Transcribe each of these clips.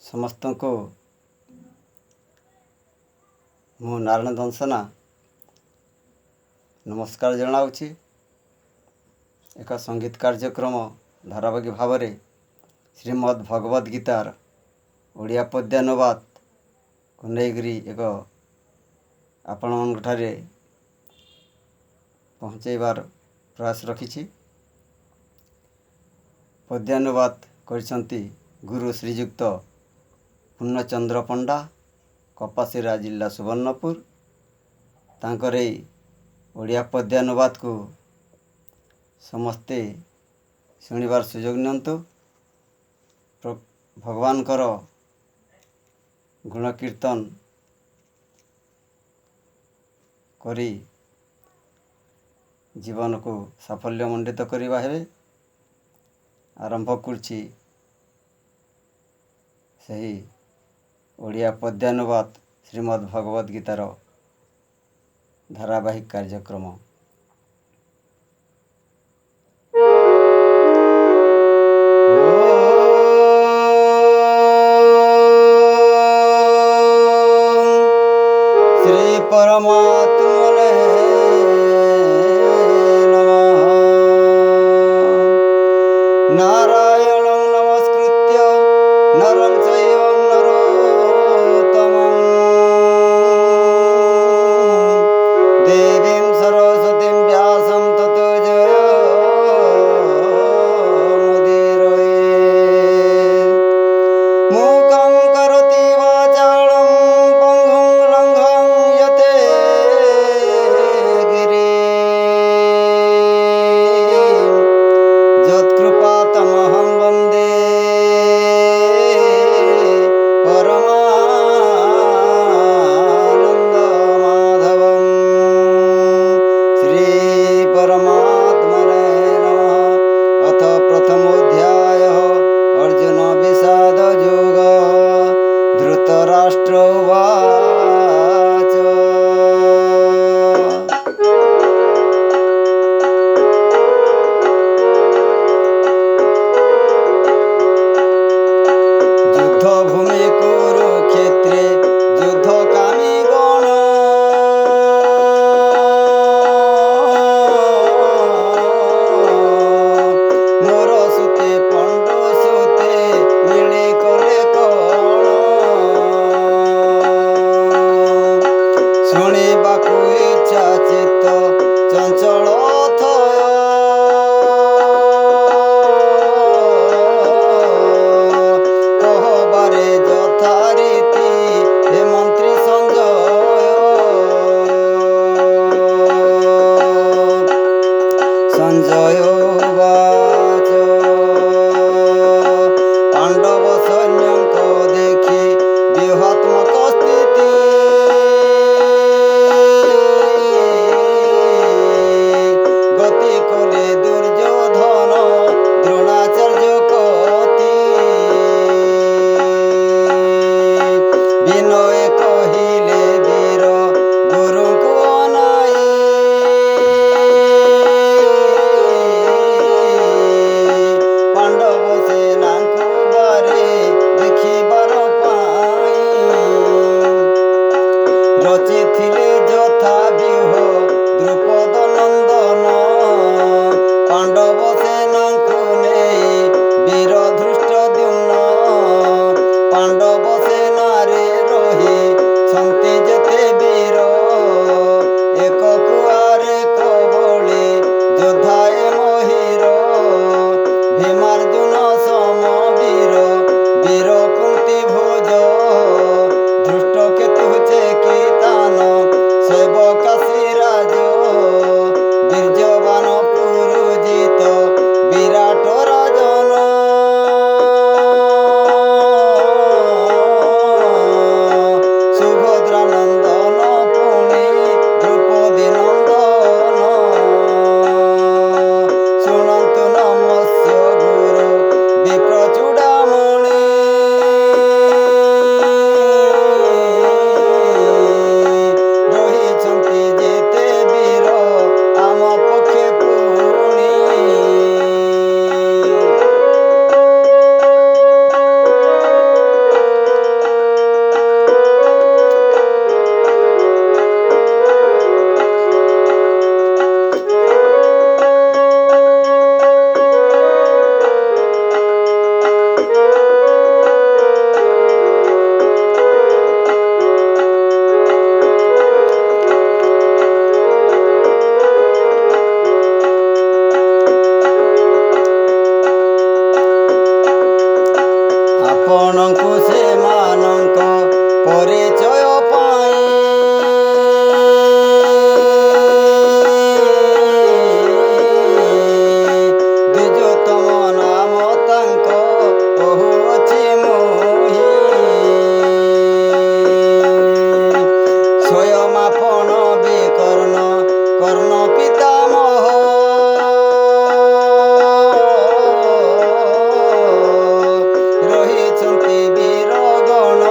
ସମସ୍ତଙ୍କୁ ମୁଁ ନାରାୟଣ ଦଂଶନା ନମସ୍କାର ଜଣାଉଛି। ଏକ ସଙ୍ଗୀତ କାର୍ଯ୍ୟକ୍ରମ ଧାରାବାହିକ ଭାବରେ ଶ୍ରୀମଦ୍ ଭଗବଦ ଗୀତାର ଓଡ଼ିଆ ପଦ୍ୟାନୁବାଦକୁ ନେଇକରି ଏକ ଆପଣଙ୍କଠାରେ ପହଞ୍ଚାଇବାର ପ୍ରୟାସ ରଖିଛି। ପଦ୍ୟାନୁବାଦ କରିଛନ୍ତି ଗୁରୁ ଶ୍ରୀଯୁକ୍ତ ପୂର୍ଣ୍ଣଚନ୍ଦ୍ର ପଣ୍ଡା, କପାସିରା ଜିଲ୍ଲା ସୁବର୍ଣ୍ଣପୁର। ତାଙ୍କର ଏହି ଓଡ଼ିଆ ପଦ୍ୟାନୁବାଦକୁ ସମସ୍ତେ ଶୁଣିବାର ସୁଯୋଗ ନିଅନ୍ତୁ। ଭଗବାନଙ୍କର ଗୁଣକୀର୍ତ୍ତନ କରି ଜୀବନକୁ ସାଫଲ୍ୟମଣ୍ଡିତ କରିବା ହେବେ। ଆରମ୍ଭ କରୁଛି ସେହି ଓଡ଼ିଆ ପଦ୍ୟାନୁବାଦ ଶ୍ରୀମଦ୍ ଭଗବଦ ଗୀତାର ଧାରାବାହିକ କାର୍ଯ୍ୟକ୍ରମ। ଶ୍ରୀ ପରମାତ୍ମନେ ନମଃ। ନାରାୟଣଂ ନମସ୍କୃତ୍ୟ ନରଂ ଚୈବ ନରୋତ୍ତମଂ ଦେବୀଂ ସରସ୍ୱତୀଂ ବ୍ୟାସଂ ତतो ଜୟମୁଦୀରୟେତ୍। ମୂକଂ କରୋତି ବାଚାଳଂ ପଙ୍ଗୁଂ ଲଙ୍ଘଂ ಯತೆ ಗಿರಿಂ ಯತ್ಕೃಪಾತಮಹಂ ଜନଙ୍କୁ ସେମାନଙ୍କ ପରିଚୟ ପାଇଁ ଦ୍ୱିଜୋତ୍ତମ ନାମ ତାଙ୍କ କହୁଅଛି ମୁହିଁ। ସ୍ୱୟଂ ଆପଣ ବିକର୍ଣ୍ଣ କର୍ଣ୍ଣ ପିତାମହ ରହିଛନ୍ତି ବୀରଗଣ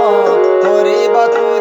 କରିବାକୁ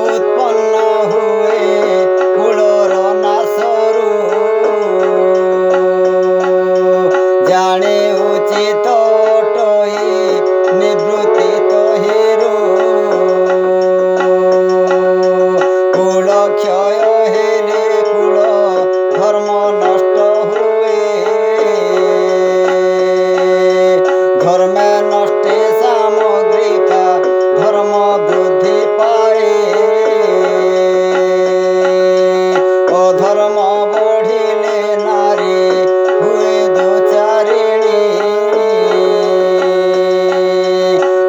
ଉତ୍ପନ୍ନ ହୁଏ କୂଳର ନାଶରୁ। ଜାଣେ ଉଚିତ ଅଟଇ ନିବୃତ୍ତି ତହିଁରୁ। କୂଳ କ୍ଷୟ ହେଲେ କୂଳ ଧର୍ମ ନଷ୍ଟ ହୁଏ। ଧର୍ମେ ନଷ୍ଟେ ସାମଗ୍ରିକା ଧର୍ମ ବୃদ্ধି ପାଏ। ଅଧର୍ମ ବଢ଼ିଲେ ନାରୀ ହୁଏ ଦୋଚାରିଣୀ।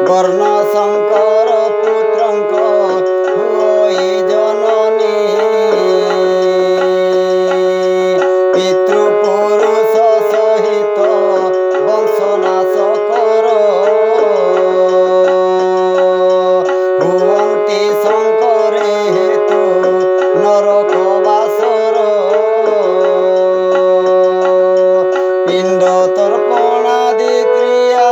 ବର୍ଣ୍ଣ ଶଙ୍କର ପୁତ୍ରଙ୍କ ହୁଏ ଜନନୀ। ପିତୃପୁରୁଷ ସହିତ ବଂଶନାଶ କର। ହୁଅନ୍ତି ଶଙ୍କରେ ହେତୁ ନରକ ବାସର। ପିଣ୍ଡ ତର୍ପଣାଦି କ୍ରିୟା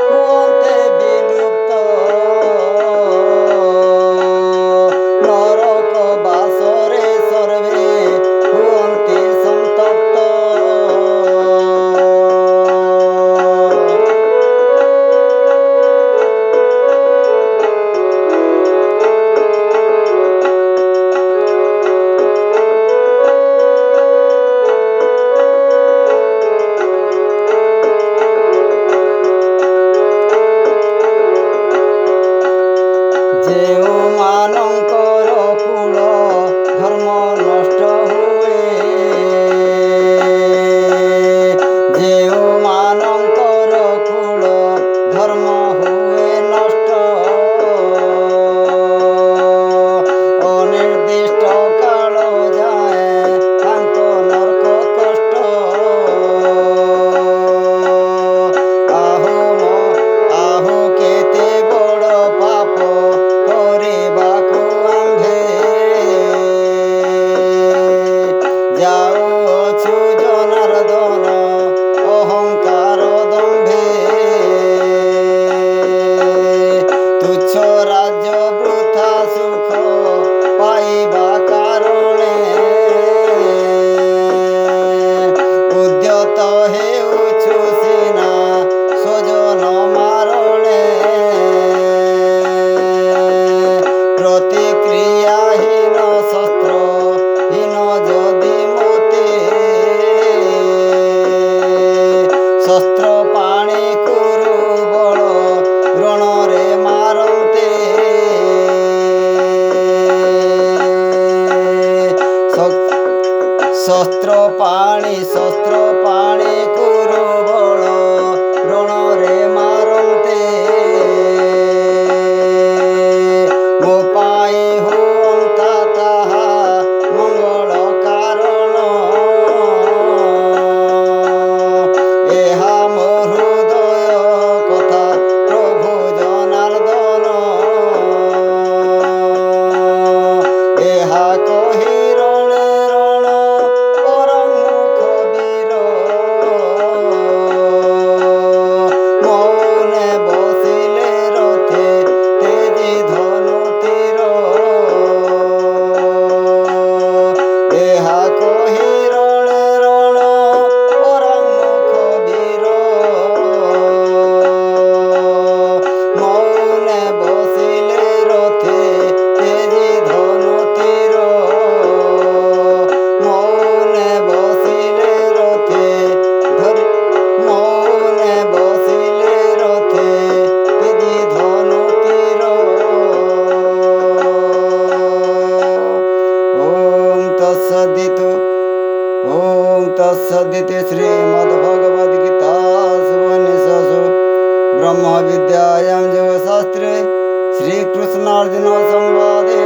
ହୁଅନ୍ତେ ବିଲୁପ୍ତ। ନରକ ବାସରେ ସର୍ବେ ହୁଅନ୍ତି ସନ୍ତପ୍ତ। ଯେଉଁମାନଙ୍କର କୁଳ ଧର୍ମ ନଷ୍ଟ ହୁଏ। ଯେଉଁମାନଙ୍କର କୁଳ ଧର୍ମ ହୁଏ ନଷ୍ଟ। ଅନିର୍ଦ୍ଦିଷ୍ଟ କାଳ ଯାଏ ତାଙ୍କ ନର୍କ କଷ୍ଟ। ଆହୁ କେତେ ବଡ଼ ପାପ କରିବାକୁ ଆମ୍ଭେ। ଯାଉଅଛୁ ଜନାର୍ଦ୍ଦନ ଅହଙ୍କାର ଦମ୍ଭେ। ତୁଚ୍ଛ ରାଜ୍ୟ ବୃଥା ସୁଖ ପାଇବା କାରଣେ। ଉଦ୍ୟତ ହେଉଛୁ ସିନା ସ୍ୱଜନ ମାରଣେ। ପ୍ରତିକ୍ରିୟାହୀନ ଶସ୍ତ୍ରହୀନ ଯଦି ମତେ। ଶସ୍ତ୍ର ପାଣି କୁରୁ ବଳ ରଣରେ ମାରନ୍ତେ। ଶସ୍ତ୍ର ପାଣି କୁରୁ ବଳ ରଣରେ ମାରନ୍ତେ। ମୋ ପାଇଁ ହୁଅନ୍ତା ତାହା ମଙ୍ଗଳ କାରଣ। ଏହା ମୋ ହୃଦୟ କଥା ପ୍ରଭୁ ଜନାର୍ଦ୍ଦନ। ଏହା କହି ରଣେ ରଣ ପରମୁଖ ବୀର। ମୌନେ ବସିଲେ ରଥେ ତେଜି ଧନୁ ତୀର। ଏହା କହି ରଣେ ରଣ ପରମୁଖ ବୀର। ମୌନେ ବସିଲେ ରଥେ ତେଜି ଧନୁ ତୀର। ମୌନେ ବସିଲେ ରଥେ ମୌନେ ବସିଲେ ରଥେ ତେଜି ଧନୁ ତୀର। ଓಂ ତତ୍ସଦିତୁ। ଓಂ তৎসদিতি শ্রীমদ্ভগবদ্গীতাসু ব্রহ্ম বিদ্যায়াং যোগশাস্ত্রে শ্রীকৃষ্ণার্জুন সংবাদে